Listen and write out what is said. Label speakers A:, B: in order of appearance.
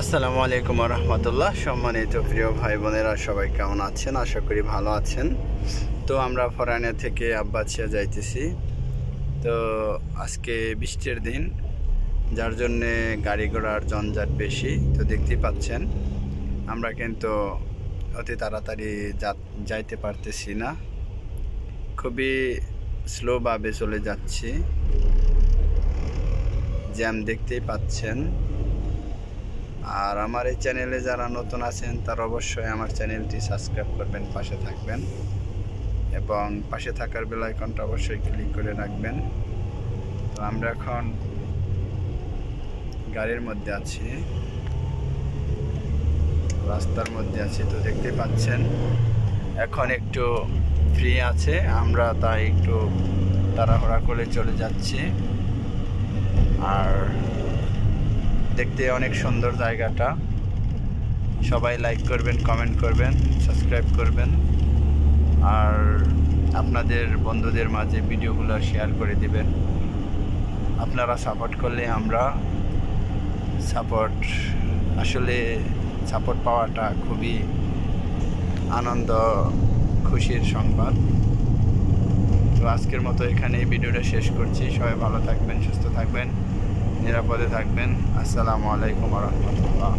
A: আসসালামু আলাইকুম রহমতুল্লাহ। সম্মানিত প্রিয় ভাই বোনেরা সবাই কেমন আছেন? আশা করি ভালো আছেন। তো আমরা ফরানা থেকে আব্বাসিয়া যাইতেছি। তো আজকে বৃষ্টির দিন, যার জন্যে গাড়ি ঘোড়ার জঞ্জাট বেশি। তো দেখতেই পাচ্ছেন আমরা কিন্তু অতি তাড়াতাড়ি যাইতে পারতেছি না, খুবই স্লোভাবে চলে যাচ্ছি। জ্যাম দেখতেই পাচ্ছেন। আর আমার এই চ্যানেলে যারা নতুন আছেন তারা অবশ্যই আমার চ্যানেলটি সাবস্ক্রাইব করবেন, পাশে থাকবেন এবং পাশে থাকার বেল আইকনটা অবশ্যই ক্লিক করে রাখবেন। তো আমরা এখন গাড়ির মধ্যে আছি, রাস্তার মধ্যে আছি। তো দেখতে পাচ্ছেন এখন একটু ফ্রি আছে, আমরা তাই একটু তাড়াহুড়া করে চলে যাচ্ছি। আর দেখতে অনেক সুন্দর জায়গাটা। সবাই লাইক করবেন, কমেন্ট করবেন, সাবস্ক্রাইব করবেন আর আপনাদের বন্ধুদের মাঝে ভিডিওগুলো শেয়ার করে দিবেন। আপনারা সাপোর্ট করলে আমরা আসলে সাপোর্ট পাওয়াটা খুবই আনন্দ, খুশির সংবাদ। তো আজকের মতো এখানে এই ভিডিওটা শেষ করছি। সবাই ভালো থাকবেন, সুস্থ থাকবেন, নিরাপদে থাকবেন। আসসালামু আলাইকুম ওয়া রাহমাতুল্লাহ।